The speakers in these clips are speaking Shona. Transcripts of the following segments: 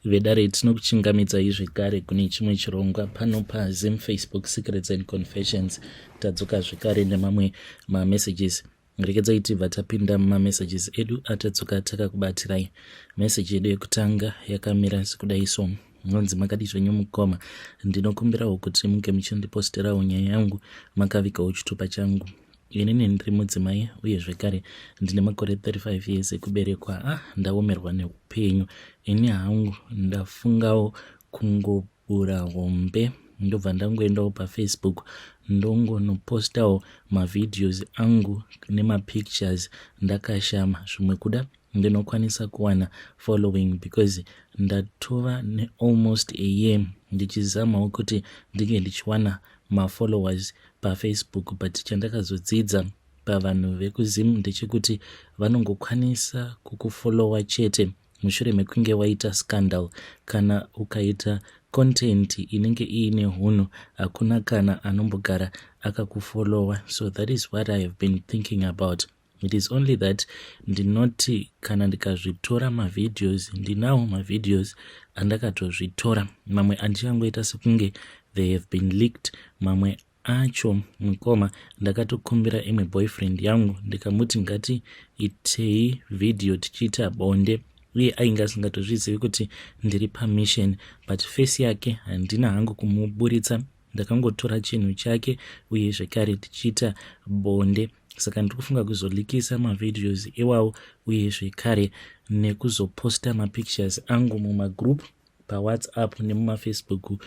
vedare tinokuchingamidzai zvekare kune chimwe chirongwa pano paZim Facebook Secrets and Confessions. Tadzoka zvekare nemamwe mamessages. Rekedzai tibva tapinda mumamessages edu atadzoka takakubatirai. Message yedu yekutanga yakamira sekudai so: nonzi makadi zvenyu mukoma, ndinokumbirawo kuti munge muchindiposterawo nyaya yangu makavikawo chitupa changu. Inini ndiri mudzimai uye zvekare ndine makore 35 years ekuberekwa. Ndaomerwa neupenyu. Ini hangu ndafungawo kungobura hombe ndobva ndangoendawo paFacebook ndongonopostawo mavideos angu nemapictures ndakashama. Zvimwe kuda ndinokwanisa kuwana following because ndatova almost a year ndichizamawo kuti ndinge ndichiwana mafollowers paFacebook, but chandakazodzidza pavanhu vekuZim ndechekuti vanongokwanisa kukufollowa chete mushure mekunge waita scandal. Kana ukaita content inenge iine hunhu, hakuna kana anombogara akakufollowa. So that is what I have been thinking about. It is only that ndinoti kana ndikazvitora mavideos, ndinawo mavideos andakatozvitora, mamwe andichangoita sekunge they have been leaked. Mamwe acho mukoma ndakatokumbira imwe boyfriend yangu ndikamuti ngati itei video tichiita bonde, uye ainga asingatozvizivi kuti ndiri pamission, but face yake handina hangu kumuburitsa, ndakangotora chinhu chake uye zvekare tichiita bonde. Saka ndiri kufunga kuzolikisa mavideos iwawo uye zvekare nekuzoposta mapictures angu mumagroup paWhatsApp nemumafacebook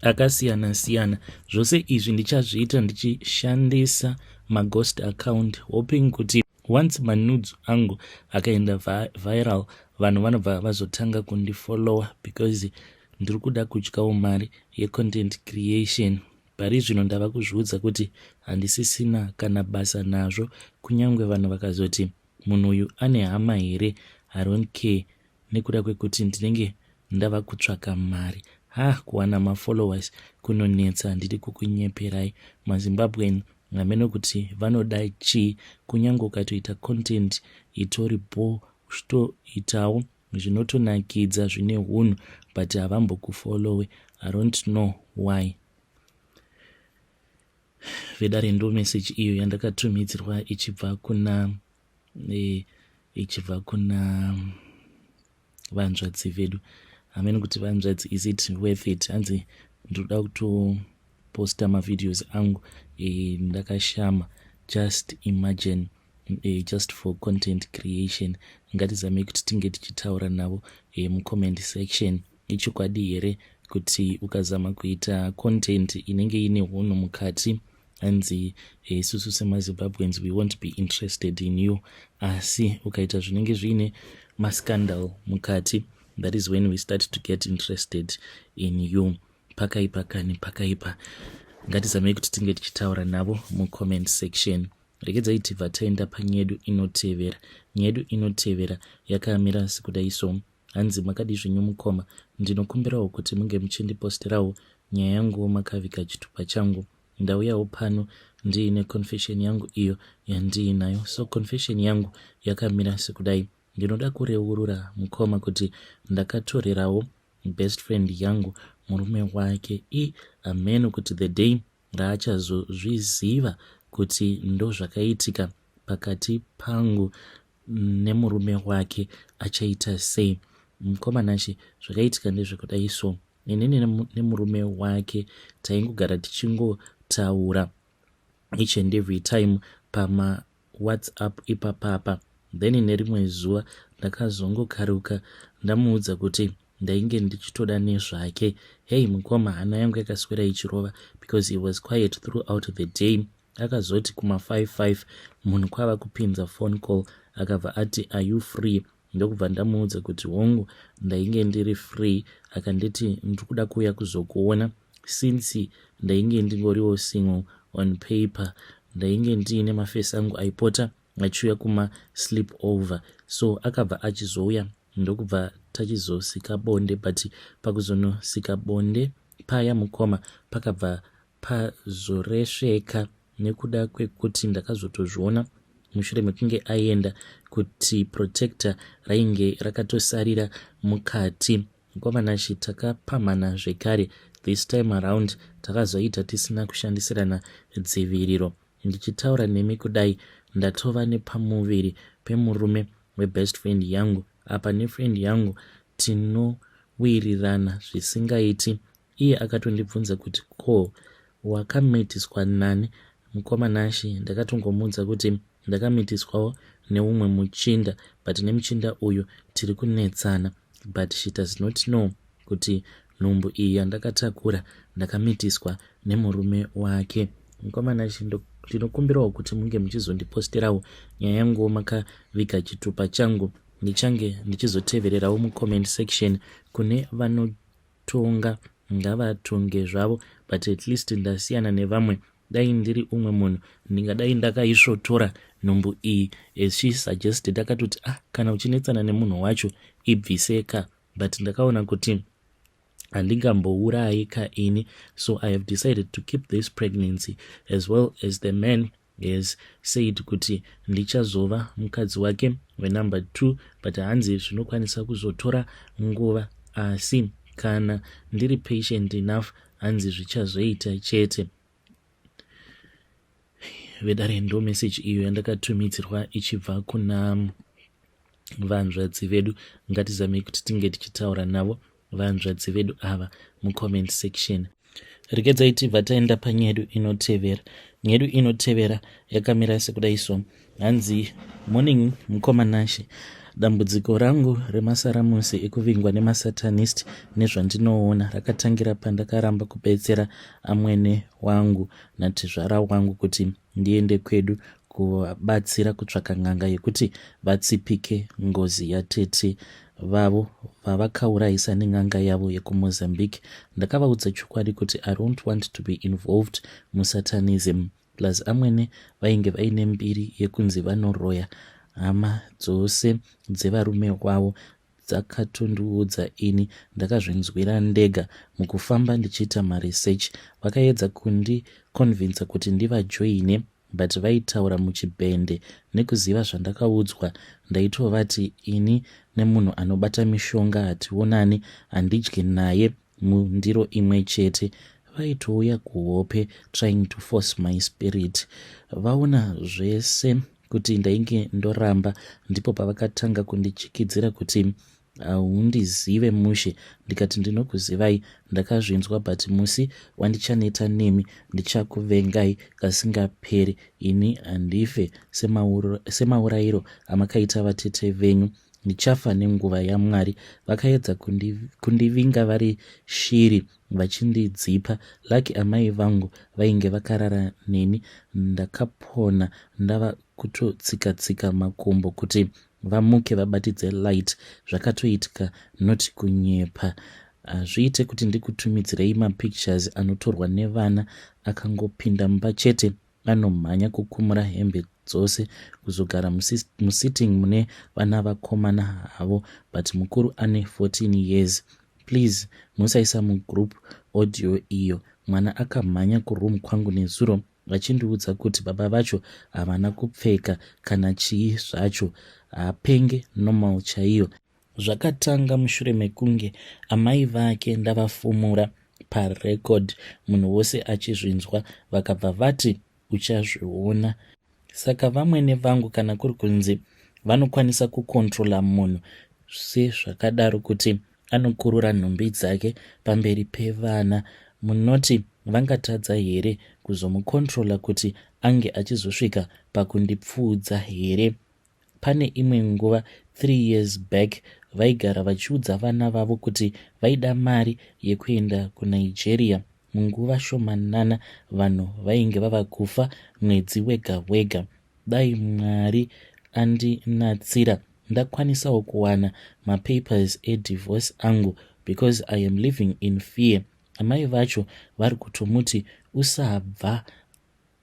akasiyana siyana. Zvose izvi ndichazviita ndichishandisa maghost account, hoping kuti once manudes angu akaenda viral, vanhu vanobva vazotanga kundifollowa because ndiri kuda kudyawo mari yecontent creation. Pari zvino ndava kuzviudza kuti handisisina kana basa nazvo, kunyange vanhu vakazoti munhu uyu ane hama here, I don't care, nekuda kwekuti ndinenge ndava kutsvaka mari. Kuwana mafollowers kunonetsa, ndiri kukunyeperai. maZimbabwean hameno kuti vanoda chii. Kunyange ukatoita content itoripo uchitoitawo zvinotonakidza zvine hunhu, but havambokufollowe. I don't know why. Vedare ndo message iyo yandakatumidzirwa ichibva kuna vanzvadzi vedu. Hameno kuti vanzvadzi, is it worth it? Hanzi ndoda kutoposta mavideos angu ndakashama. Just imagine, just for content creation. Ngatizame kuti tinge tichitaura navo mucomment section. Ichokwadi here kuti ukazama kuita content inenge ine hunhu mukati, hanzi isusu semaZimbabweans we won't be interested in you. Asi ukaita zvinenge zvine mascandal mukati, that is when we start to get interested in you. Pakaipa kani pakaipa. Ngatizame kuti tinge tichitaura navo mucomment section. Rekedzai tibva taenda panyedu inotevera. Nyedu inotevera yakamira sekudai so: hanzi makadi zvenyu mukoma, ndinokumbirawo kuti munge muchindiposterawo nyaya yangu makavika chitupa changu. Ndauyawo pano ndiine confession yangu iyo yandiinayo. So confession yangu yakamira sekudai: ndinoda kureurura mukoma kuti ndakatorerawo best friend yangu murume wake. Ameno kuti the day raachazozviziva kuti ndo zvakaitika pakati pangu nemurume wake achaita sei. Mukoma nashi, zvakaitika ndezvekudai so: inini nemurume wake taingogara tichingotaura each and every time pama WhatsApp ipapapa. Then nerimwe zuva ndakazongokaruka ndamuudza kuti ndainge ndichitoda nezvake. Mukoma, hana yangu yakaswera ichirova because he was quiet throughout the day. Akazoti kuma 5:05 munhu kwava kupinza phone call, akabva ati are you free? Ndokubva ndamuudza kuti hongu ndainge ndiri free. Akanditi ndiri kuda kuuya kuzokuona since ndainge ndingoriwo single on paper. Ndainge ndiine mafesi angu aipota achiuya kuma sleep over. So akabva achizouya ndokubva tachizosika bonde, but pakuzonosika bonde paya mukoma pakabva pazoresveka nekuda kwekuti ndakazotozviona mushure mekunge aenda kuti protector rainge rakatosarira mukati mukomanashi takapamhana zvekare. This time around takazoita tisina kushandisirana dziviriro. Ndichitaura nemi kudai ndatova nepamuviri pemurume webest friend yangu. Apa nefriend yangu tinowirirana zvisingaiti. Iye akatondibvunza kuti ko wakamitiswa nani? Mukomanashi ndakatongomuudza kuti ndakamitiswawo neumwe muchinda, but nemuchinda uyu tiri kunetsana, but she does not know kuti nhumbu iyi yandakatakura ndakamitiswa nemurume wake. Mukomanashi ndinokumbirawo kuti munge muchizondipostirawo nyaya yangu makaviga chitupa changu. Ndichange ndichizotevererawo mucomment section. Kune vanotonga ngavatonge zvavo, but at least ndasiyana nevamwe. Dai ndiri umwe munhu ndingadai ndakaisvotora nhumbu iyi as she suggested. Akatoti kana uchinetsana nemunhu wacho ibviseka, but ndakaona kuti handingambourayi ini, so I have decided to keep this pregnancy, as well as the man has said kuti ndichazova mukadzi wake wenumber 2, but hanzi zvinokwanisa kuzotora nguva, asi kana ndiri patient enough hanzi zvichazoita chete. Vedare ndo message iyo yandakatumidzirwa ichibva kuna vanzvadzi vedu. Ngatizame kuti tinge tichitaura navo vanzvadzi vedu ava mucomment section. Regedzai tibva taenda panyedu inotevera. Nyedu inotevera yakamira sekudai so. Hanzi morning mukomanashi. Dambudziko rangu remasaramusi ekuvingwa nemasatanist nezvandinoona rakatangira pandakaramba kubetsera amwene wangu natizvara wangu kuti ndiende kwedu kuvabatsira kutsvaka n'anga yekuti vatsipike ngozi yatete vavo vavakaurayisa nen'anga yavo yekumozambique. Ndakavaudza chokwadi kuti I don't want to be involved musatanism, plus amwene vainge vaine mbiri yekunzi Vanoroya. Hama dzose dzevarume wavo dzakatondiudza ini ndakazvinzwira ndega mukufamba ndichiita maresearch. Vakaedza kundiconvinsa kuti ndivajoine, but vaitaura muchibhende. Nekuziva zvandakaudzwa ndaitovati ini nemunhu anobata mishonga hationani, handidyi naye mundiro imwe chete. Vaitouya kuhope trying to force my spirit. Vaona zvese kuti ndainge ndoramba, ndipo pavakatanga kundichikidzira kuti hundizive mushe. Ndikati ndinokuzivai, ndakazvinzwa, but musi wandichaneta nemi ndichakuvengai kasingaperi. Ini handife semaurayiro amakaita vatete venyu. Ndichafa nenguva yaMwari. Vakaedza kundivinga vari shiri vachindidzipa. Laki amai vangu vainge vakarara neni. Ndakapona ndava kutotsika makumbo kuti vamuke vabatidze light. Zvakatoitika not kunyepa. Zviite kuti ndikutumidzirei mapictures anotorwa nevana akangopinda mumba chete, anomhanya kukumura hembe dzose kuzogara musitting mune vana vakomana havo, but mukuru ane 14 years. Please musaisa mugroup audio iyo. Mwana akamhanya kuroom kwangu nezuro vachindiudza kuti baba vacho havana kupfeka kana chii zvacho, hapenge normal chaiyo. Zvakatanga mushure mekunge amai vake ndavafumura parecord, munhu wose achizvinzwa, vakabva vati uchazviona. Saka Vamwene Vangu kana kuri kunzi vanokwanisa kukontrola munhu sezvakadaro kuti anokurura nhumbi dzake pamberi pevana, munoti vangatadza here kuzomukontrola kuti ange achizosvika pakundipfuudza here? Pane imwe nguva 3 years back vaigara vachiudza vana vavo kuti vaida mari yekuenda kuNigeria. Munguva shomanana vanhu vainge vava kufa mwedzi wega wega. Dai Mwari andinatsira ndakwanisawo kuwana mapapers edivorce angu, because I am living in fear. Amai vacho vari kutomuti usabva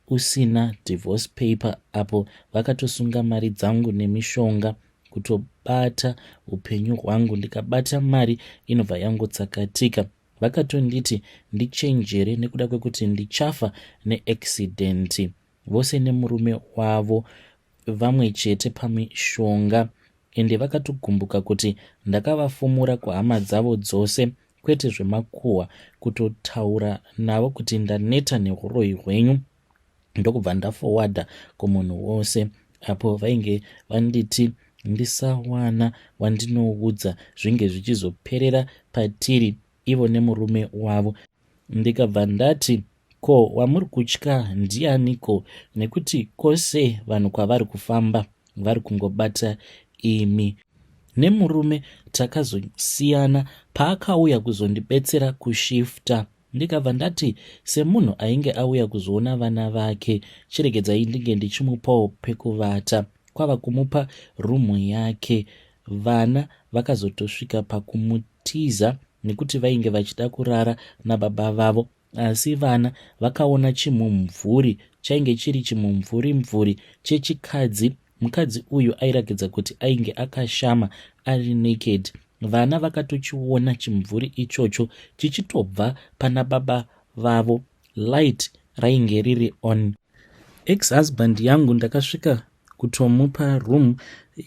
usina divorce paper, apo vakatosunga mari dzangu nemishonga kutobata upenyu hwangu. Ndikabata mari inobva yangotsakatika. Vakatonditi ndichenjere nekuda kwekuti ndichafa neaccident. Vose nemurume wavo, vamwe chete pamishonga. ende vakatogumbuka kuti ndakavafumura kuhama dzavo dzose, kwete zvemakuhwa, kutotaura navo kuti ndaneta neuroyi hwenyu, ndokubva ndafowadha kumunhu wose. Apo vainge vanditi ndisawana wandinoudza zvinge zvichizoperera patiri ivo nemurume wavo. Ndikabva ndati, ko, wamuri kutya ndianiko? Nekuti kwose vanhu kwavari kufamba vari kungobata imi. Nemurume takazosiyana paakauya kuzondibetsera kushifta. Ndikabva ndati, semunhu ainge auya kuzoona vana vake, chiregedzai ndinge ndichimupawo pekuvata. Kwava kumupa rumu yake. Vana vakazotosvika pakumutiza nekuti vainge vachida kurara nababa vavo, asi vana vakaona chimumvuri chainge chiri chimumvuri chechikadzi. Mukadzi uyu airatidza kuti ainge akashama ari naked. Vana vakatochiona chimumvuri ichocho chichitobva pana baba vavo. Light rainge riri on. Ex-husband yangu ndakasvika kutomupa room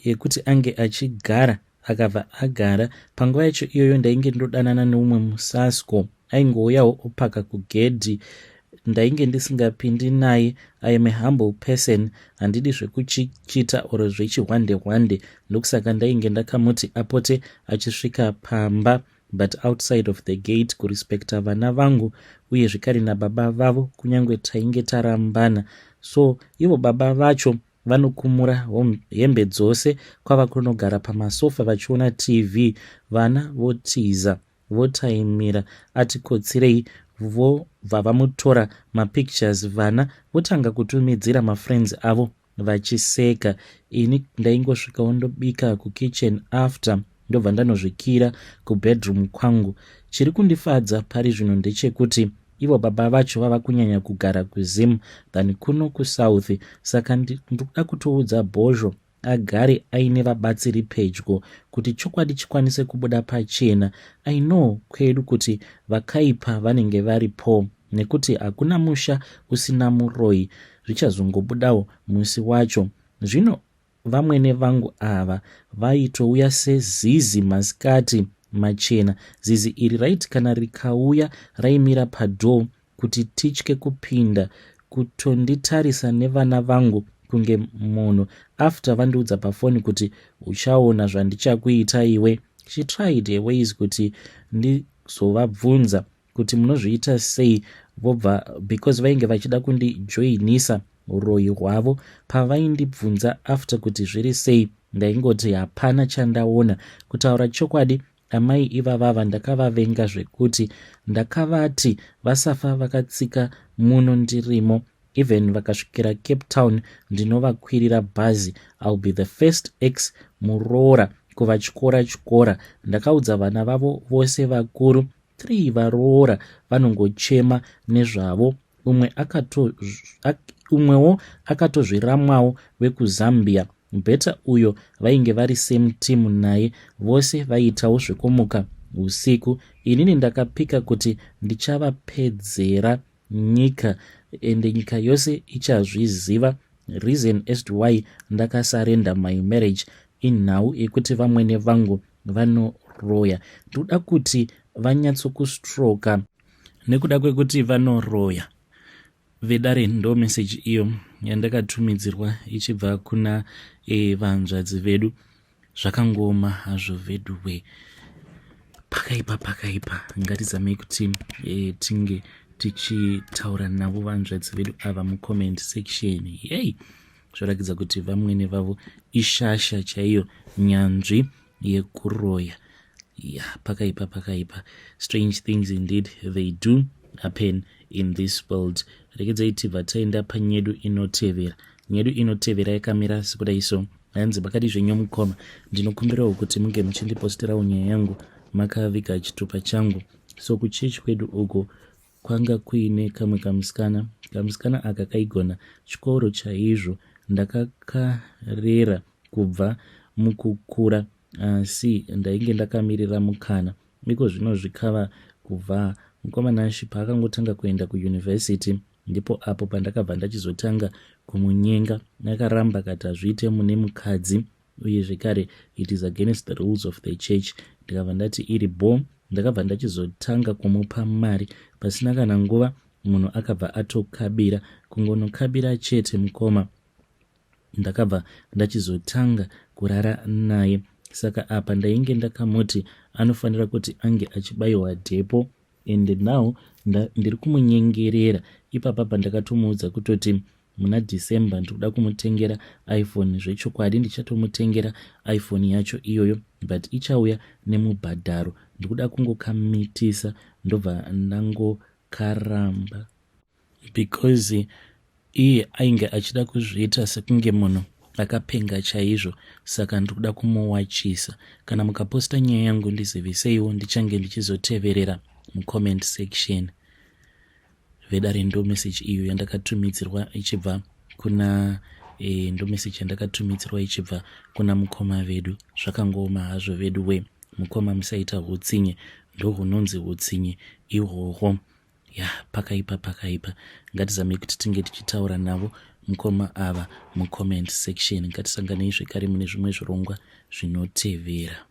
yekuti ange achigara, akabva agara. Panguva yacho iyoyo ndainge ndodanana neumwe musasko aingouyawo opaka kugedhi. Ndainge ndisingapindi naye. I am a humble person, handidi zvekuchichita oro zvechihwande, ndokusaka ndainge ndakamuti apote achisvika pamba, but outside of the gate, kurespekta vana vangu uye zvikari nababa vavo, kunyange tainge tarambana. So ivo baba vacho vanokumura hembe dzose kwava kunogara pamasofa vachiona TV. Vana votiza, votaimira, atikotsirei, vobva vamutora mapictures. Vana votanga kutumidzira mafriends avo vachiseka. Ini ndaingosvikawo ndobika kukitchen after, ndobva ndanozvikira kubedroom kwangu. Chiri kundifadza pari zvino ndechekuti ivo baba vacho vava kunyanya kugara kuZim than kuno kuSouth. Saka ndoda kutoudza Bhozho agare aine vabatsiri pedyo kuti chokwadi chikwanise kubuda pachena. I know kwedu kuti vakaipa vanenge varipo, nekuti hakuna musha usina muroyi, zvichazongobudawo musi wacho. Zvino vamwene vangu ava vaitouya sezizi masikati machena. Zizi iri raiti kana rikauya raimira padoo kuti titye kupinda, kutonditarisa nevana vangu kunge munhu. After vandiudza pafoni kuti uchaona zvandichakuita iwe. She tried her ways kuti ndizovabvunza kuti munozviita sei. Vobva, because vainge vachida kundijoinisa uroyi hwavo, pavaindibvunza after kuti zviri sei, ndaingoti hapana chandaona. Kutaura chokwadi, amai ivavava ndakavavenga zvekuti ndakavati vasafa vakatsika muno ndirimo. Even vakasvikira Cape Town ndinovakwirira bhazi. I'll be the first ex muroora kuvachikora. Ndakaudza vana vavo vose vakuru 3 varoora vanongochema nezvavo. Umwewo akatozviramwawo wekuZambia. Beta uyo vainge vari same team naye, vose vaiitawo zvekumuka usiku. Inini ndakapika kuti ndichavapedzera nyika, ende nyika yose ichazviziva. Reason as to why ndakasarenda my marriage inhau yekuti vamwene vangu vanoroya. Ndoda kuti vanyatsokustroka nekuda kwekuti vanoroya. Vedare ndo message iyo yandakatumidzirwa ichibva kuna vanzvadzi vedu. Zvakangoma hazvo vedu we. Pakaipa. Ngatizamei kuti tinge tichitaura navo vanzvadzi vedu ava mucomment section. Yey, zvorakidza kuti vamwene vavo ishasha chaiyo, nyanzvi yekuroya. Pakaipa. Strange things indeed they do happen in this world. Rekedzai tibva taenda panyedu inotevera. Nyedu inotevera yakamira sekudai so. Hanzi bakati zvenyomukoma, ndinokumbirawo kuti munge muchindiposterawo nyaya yangu makaviga chitupa changu. So kuchechi kwedu uko kwanga kuine kamwe kamusikana aka kaigona chikoro chaizvo. Ndakakarera kubva mukukura, asi ndainge ndakamirira mukana. Iko zvino zvikava kubva mukomana ashi paakangotanga kuenda kuuniversity, ndipo apo pandakabva ndachizotanga kumunyenga. Nakaramba kati azviite mune mukadzi uye zvekare it is against the rules of the church. Ndikabva ndati iri bo, ndakabva ndachizotanga kumupa mari pasina kana nguva. Munhu akabva atokabira, kungonokabira chete mukoma, ndakabva ndachizotanga kurara naye. Saka apa ndainge ndakamuti anofanira kuti ange achibayiwa dhepo, and now ndiri kumunyengerera. Ipapa pandakatomuudza kutoti muna December ndikuda kumutengera iPhone. Zvechokwadi ndichatomutengera iPhone yacho iyoyo, but ichauya nemubhadharo. Ndikuda kungokamitisa, ndobva ndangokaramba because iye ainge achida kuzviita sekunge munhu akapenga chaizvo. Saka ndikuda kumuwachisa. Kana mukaposta nyaya yangu ndiziveseiwo, ndichange ndichizoteverera mucomment section. Vedare ndo message iyo yandakatumidzirwa ichibva kuna ndo message yandakatumidzirwa ichibva kuna mukoma vedu. Zvakangoma hazvo vedu we, mukoma musaita hutsinye, ndo hunonzi hutsinye ihwohwo. Pakaipa. Ngatizame kuti tinge tichitaura navo mukoma ava mucomment section. Ngatisanganei zvekare mune zvimwe zvirongwa zvinotevera.